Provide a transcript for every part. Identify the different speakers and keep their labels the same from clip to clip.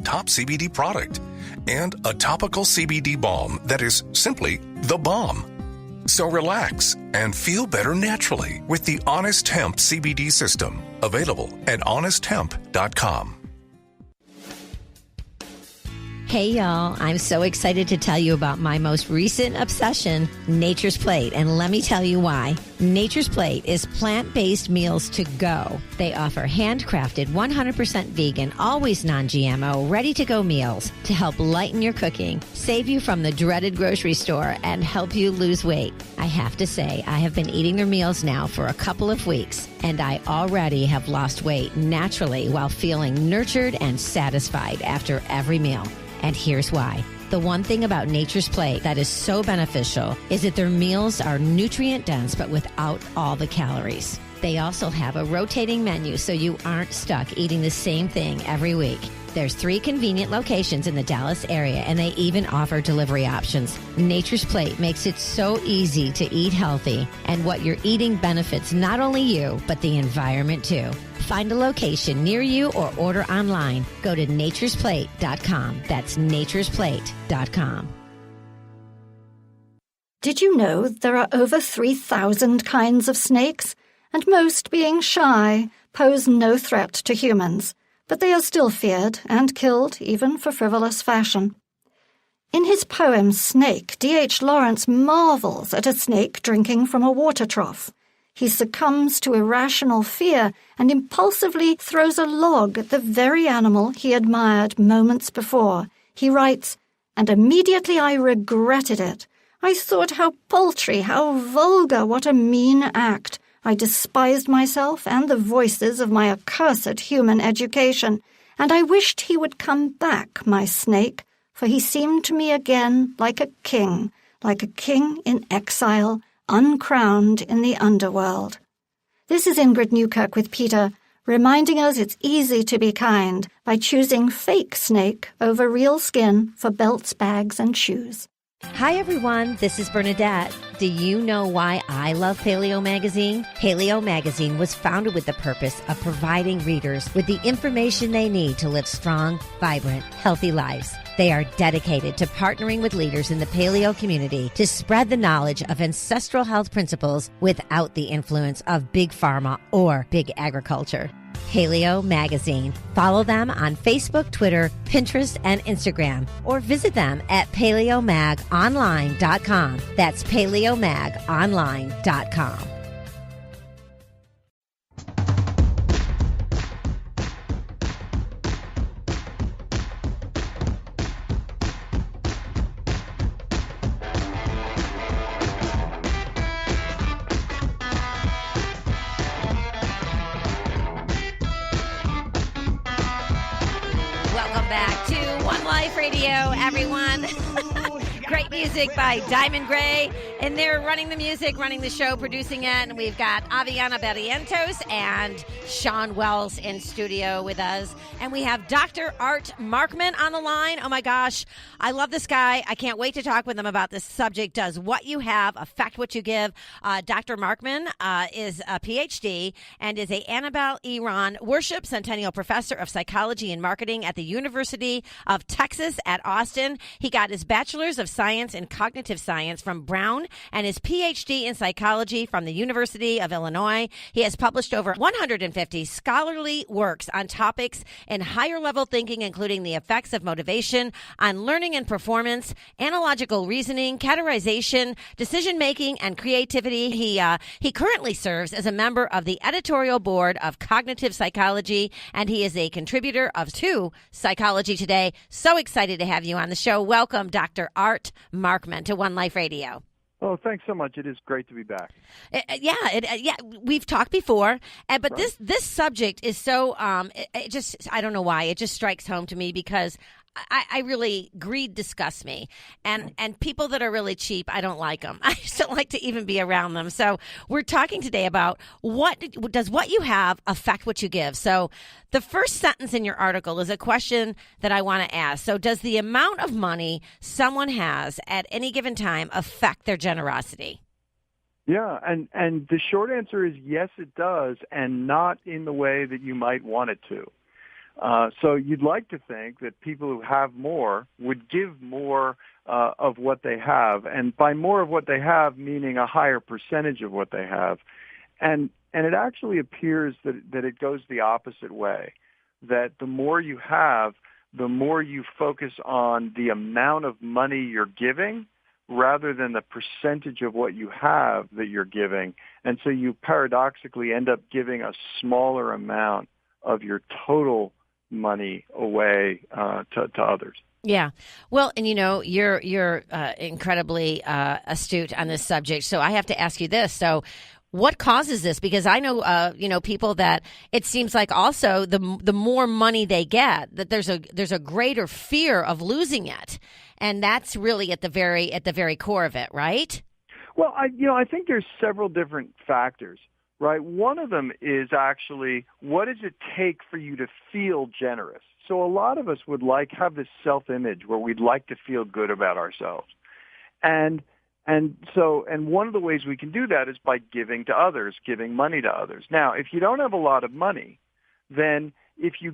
Speaker 1: top CBD product, and a topical CBD balm that is simply the bomb. So relax and feel better naturally with the Honest Hemp CBD system, available at honesthemp.com.
Speaker 2: Hey, y'all. I'm so excited to tell you about my most recent obsession, Nature's Plate. And let me tell you why. Nature's Plate is plant-based meals to go. They offer handcrafted, 100% vegan, always non-GMO, ready-to-go meals to help lighten your cooking, save you from the dreaded grocery store, and help you lose weight. I have to say, I have been eating their meals now for a couple of weeks, and I already have lost weight naturally while feeling nurtured and satisfied after every meal. And here's why. The one thing about Nature's Plate that is so beneficial is that their meals are nutrient dense but without all the calories. They also have a rotating menu so you aren't stuck eating the same thing every week. There's 3 convenient locations in the Dallas area, and they even offer delivery options. Nature's Plate makes it so easy to eat healthy, and what you're eating benefits not only you, but the environment too. Find a location near you or order online. Go to naturesplate.com. That's naturesplate.com.
Speaker 3: Did you know there are over 3,000 kinds of snakes? And most, being shy, pose no threat to humans. But they are still feared and killed, even for frivolous fashion. In his poem Snake, D.H. Lawrence marvels at a snake drinking from a water trough. He succumbs to irrational fear and impulsively throws a log at the very animal he admired moments before. He writes, "And immediately I regretted it. I thought how paltry, how vulgar, what a mean act. I despised myself and the voices of my accursed human education, and I wished he would come back, my snake, for he seemed to me again like a king in exile, uncrowned in the underworld." This is Ingrid Newkirk with Peter, reminding us it's easy to be kind by choosing fake snake over real skin for belts, bags, and shoes.
Speaker 2: Hi, everyone. This is Bernadette. Do you know why I love Paleo Magazine? Paleo Magazine was founded with the purpose of providing readers with the information they need to live strong, vibrant, healthy lives. They are dedicated to partnering with leaders in the paleo community to spread the knowledge of ancestral health principles without the influence of big pharma or big agriculture. Paleo Magazine. Follow them on Facebook, Twitter, Pinterest, and Instagram, or visit them at paleomagonline.com. That's paleomagonline.com. Radio, everyone. Great music by Diamond Gray, and they're running the music, running the show, producing it, and we've got Aviana Barrientos and Shawn Wells in studio with us, and we have Dr. Art Markman on the line. Oh my gosh, I love this guy. I can't wait to talk with him about this subject. Does what you have affect what you give? Dr. Markman is a PhD and is a Annabelle Iran Worship Centennial Professor of Psychology and Marketing at the University of Texas at Austin. He got his Bachelor's of Science in Cognitive Science from Brown and his PhD in Psychology from the University of Illinois. He has published over 150 scholarly works on topics in higher level thinking, including the effects of motivation on learning and performance, analogical reasoning, categorization, decision making, and creativity. He currently serves as a member of the editorial board of Cognitive Psychology, and he is a contributor to Psychology Today. So excited to have you on the show. Welcome, Dr. Art Markman, to One Life Radio.
Speaker 4: Oh, thanks so much. It is great to be back.
Speaker 2: Yeah, we've talked before, but
Speaker 4: right.
Speaker 2: this subject is so I don't know why it just strikes home to me because I really, greed disgusts me, and people that are really cheap, I don't like them. I just don't like to even be around them. So we're talking today about what you have affect what you give. So the first sentence in your article is a question that I want to ask. So does the amount of money someone has at any given time affect their generosity?
Speaker 4: Yeah, and the short answer is yes, it does, and not in the way that you might want it to. So you'd like to think that people who have more would give more of what they have, and by more of what they have, meaning a higher percentage of what they have. And it actually appears that it goes the opposite way, that the more you have, the more you focus on the amount of money you're giving rather than the percentage of what you have that you're giving. And so you paradoxically end up giving a smaller amount of your total money away to others.
Speaker 2: Yeah. Well, and you're incredibly astute on this subject. So I have to ask you this. So what causes this? Because I know, people that it seems like also the more money they get, that there's a greater fear of losing it, and that's really at the very core of it, right?
Speaker 4: Well, I think there's several different factors, right? One of them is actually, what does it take for you to feel generous? So a lot of us would have this self-image where we'd like to feel good about ourselves, and one of the ways we can do that is by giving to others, giving money to others. Now, if you don't have a lot of money, then if you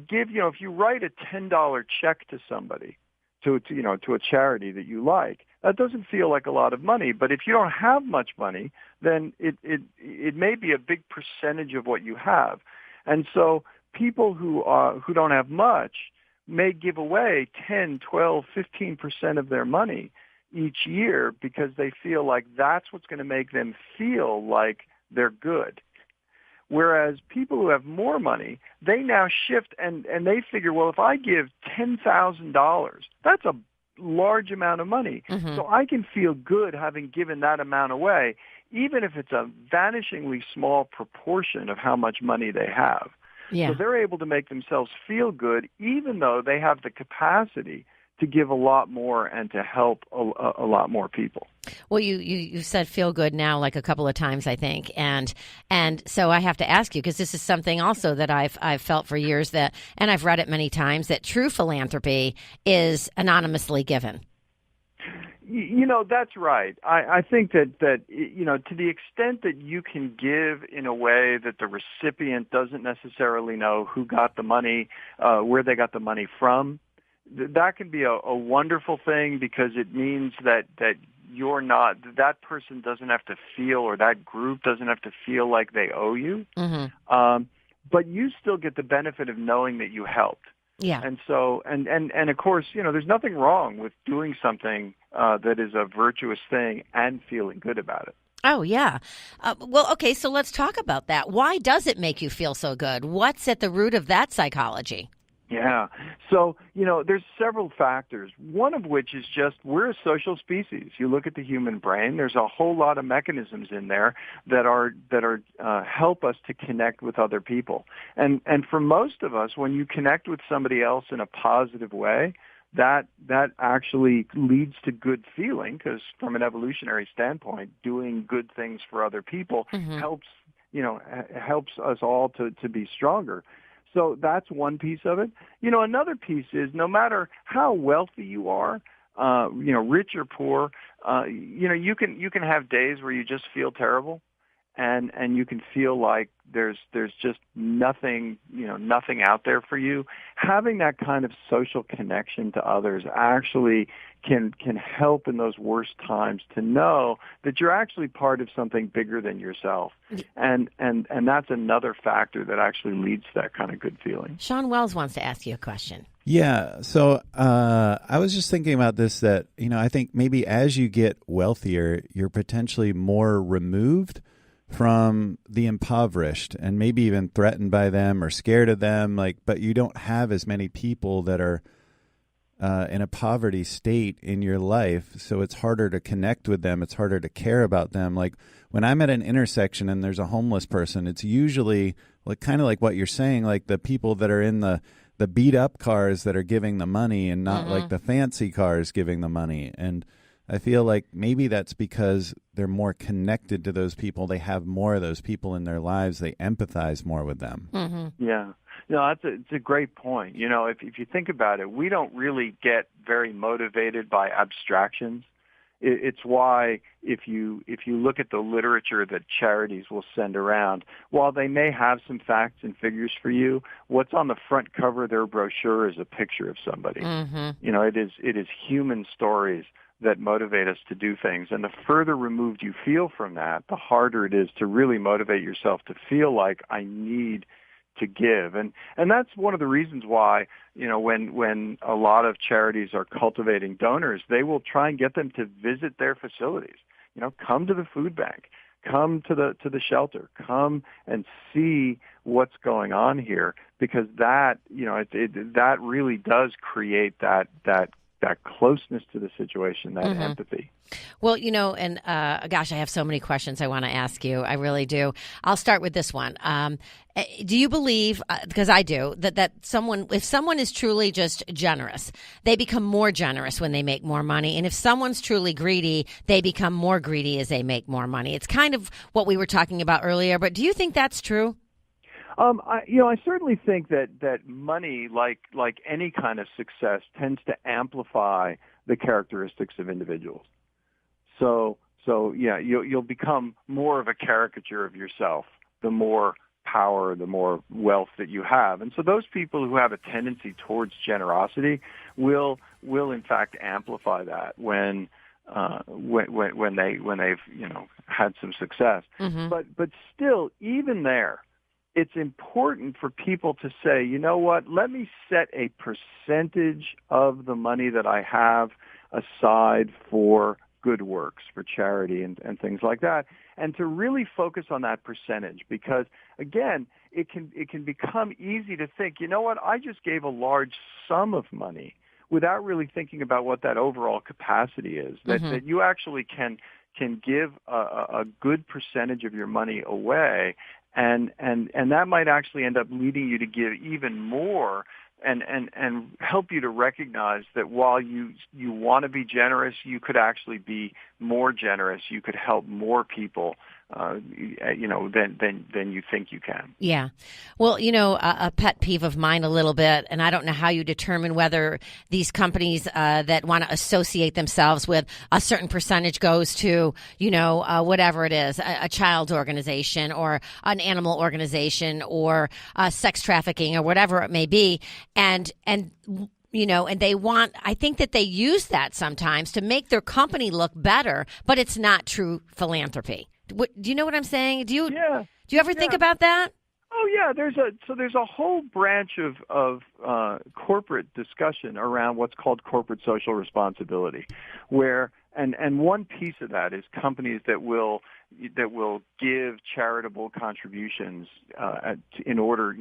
Speaker 4: write a $10 check to somebody, to a charity that you like, that doesn't feel like a lot of money. But if you don't have much money, then it may be a big percentage of what you have. And so people who don't have much may give away 10, 12, 15% of their money each year because they feel like that's what's going to make them feel like they're good. Whereas people who have more money, they now shift and they figure, well, if I give $10,000, that's a large amount of money. Mm-hmm. So I can feel good having given that amount away, even if it's a vanishingly small proportion of how much money they have. Yeah. So they're able to make themselves feel good, even though they have the capacity to give a lot more and to help a lot more people.
Speaker 2: Well, you said feel good now like a couple of times, I think, and so I have to ask you, because this is something also that I've felt for years, that, and I've read it many times, that true philanthropy is anonymously given.
Speaker 4: That's right. I think that to the extent that you can give in a way that the recipient doesn't necessarily know who got the money, where they got the money from, that can be a wonderful thing, because it means that that person doesn't have to feel, or that group doesn't have to feel like they owe you. Mm-hmm. But you still get the benefit of knowing that you helped. Yeah. And so, and of course, there's nothing wrong with doing something that is a virtuous thing and feeling good about it.
Speaker 2: Oh, yeah. Well, okay, so let's talk about that. Why does it make you feel so good? What's at the root of that psychology?
Speaker 4: Yeah. So, there's several factors, one of which is just we're a social species. You look at the human brain, there's a whole lot of mechanisms in there that are help us to connect with other people. And for most of us, when you connect with somebody else in a positive way, that actually leads to good feeling, because from an evolutionary standpoint, doing good things for other people mm-hmm. helps us all to be stronger. So that's one piece of it. Another piece is, no matter how wealthy you are, rich or poor, you can have days where you just feel terrible, and you can feel like there's just nothing out there for you. Having that kind of social connection to others actually can help in those worst times to know that you're actually part of something bigger than yourself. And that's another factor that actually leads to that kind of good feeling.
Speaker 2: Shawn Wells wants to ask you a question.
Speaker 5: Yeah. So I was just thinking about this, that, I think maybe as you get wealthier, you're potentially more removed from the impoverished, and maybe even threatened by them or scared of them, but you don't have as many people that are in a poverty state in your life, so it's harder to connect with them, it's harder to care about them. Like when I'm at an intersection and there's a homeless person, it's usually kind of like what you're saying, like the people that are in the beat up cars that are giving the money, and not mm-hmm. like the fancy cars giving the money. And I feel like maybe that's because they're more connected to those people. They have more of those people in their lives. They empathize more with them.
Speaker 4: Mm-hmm. Yeah. No, it's a great point. If you think about it, we don't really get very motivated by abstractions. It's why if you look at the literature that charities will send around, while they may have some facts and figures for you, what's on the front cover of their brochure is a picture of somebody.
Speaker 2: Mm-hmm.
Speaker 4: It is human stories that motivate us to do things. And the further removed you feel from that, the harder it is to really motivate yourself to feel like I need to give. And that's one of the reasons why, when a lot of charities are cultivating donors, they will try and get them to visit their facilities. Come to the food bank, come to the shelter, come and see what's going on here, because that, that really does create that closeness to the situation, that
Speaker 2: mm-hmm.
Speaker 4: empathy.
Speaker 2: Well, and gosh, I have so many questions I want to ask you. I really do. I'll start with this one. Do you believe, because I do, that if someone is truly just generous, they become more generous when they make more money? And if someone's truly greedy, they become more greedy as they make more money. It's kind of what we were talking about earlier, but do you think that's true?
Speaker 4: I certainly think that money, like any kind of success, tends to amplify the characteristics of individuals. So yeah, you'll become more of a caricature of yourself the more power, the more wealth that you have. And so those people who have a tendency towards generosity will in fact amplify that when they've had some success.
Speaker 2: Mm-hmm.
Speaker 4: But still, even there, it's important for people to say, you know what, let me set a percentage of the money that I have aside for good works, for charity and things like that, and to really focus on that percentage, because again, it can become easy to think, you know what, I just gave a large sum of money without really thinking about what that overall capacity is, that you actually can give a good percentage of your money away, and that might actually end up leading you to give even more, and help you to recognize that while you want to be generous, you could actually be more generous. You could help more people, than you think you can.
Speaker 2: Yeah. Well, a pet peeve of mine a little bit, and I don't know how you determine whether these companies that want to associate themselves with a certain percentage goes to, whatever it is, a child organization or an animal organization or sex trafficking or whatever it may be. And they want, I think that they use that sometimes to make their company look better, but it's not true philanthropy. Do you know what I'm saying? Do you ever think about that?
Speaker 4: Oh yeah, there's a whole branch of corporate discussion around what's called corporate social responsibility, where and one piece of that is companies that will give charitable contributions in order,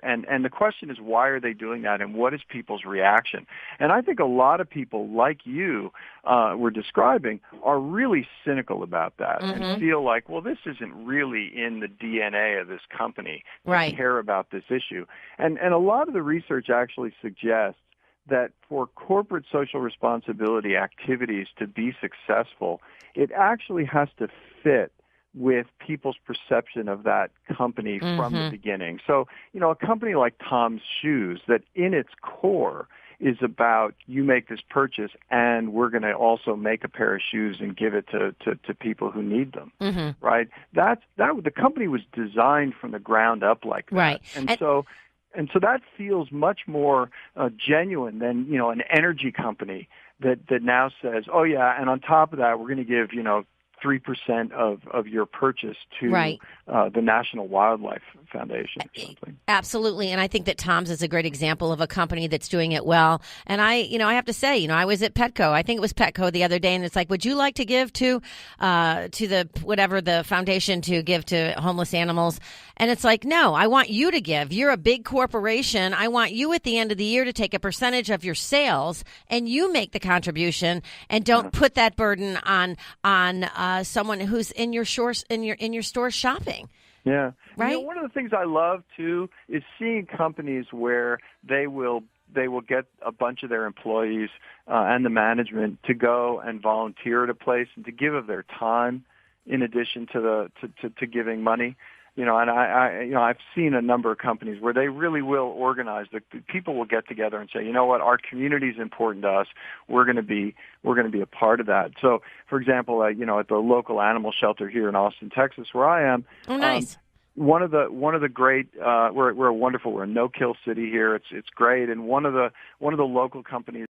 Speaker 4: and the question is, why are they doing that, and what is people's reaction? And I think a lot of people like you were describing are really cynical about that and feel like, well, this isn't really in the DNA of this company to care about this issue. And a lot of the research actually suggests that for corporate social responsibility activities to be successful, it actually has to fit with people's perception of that company from the beginning. So, a company like Tom's Shoes, that in its core is about, you make this purchase and we're going to also make a pair of shoes and give it to people who need them, right? The company was designed from the ground up like that.
Speaker 2: Right.
Speaker 4: And so that feels much more genuine than, an energy company that now says, oh yeah, and on top of that, we're going to give, 3% of your purchase to the National Wildlife Foundation or something.
Speaker 2: Absolutely. And I think that Tom's is a great example of a company that's doing it well. And I have to say, I was at Petco. I think it was Petco the other day, and it's like, would you like to give to the foundation to give to homeless animals? And it's like, no, I want you to give. You're a big corporation. I want you at the end of the year to take a percentage of your sales and you make the contribution, and don't put that burden on someone who's in your store shopping.
Speaker 4: Yeah.
Speaker 2: Right.
Speaker 4: One of the things I love too is seeing companies where they will get a bunch of their employees and the management to go and volunteer at a place and to give of their time in addition to giving money. And I've seen a number of companies where they really will organize. The people will get together and say, you know what, our community is important to us. We're going to be a part of that. So, for example, at the local animal shelter here in Austin, Texas, where I am.
Speaker 2: Oh, nice.
Speaker 4: One of the great we're a no-kill city here. It's great, and one of the local companies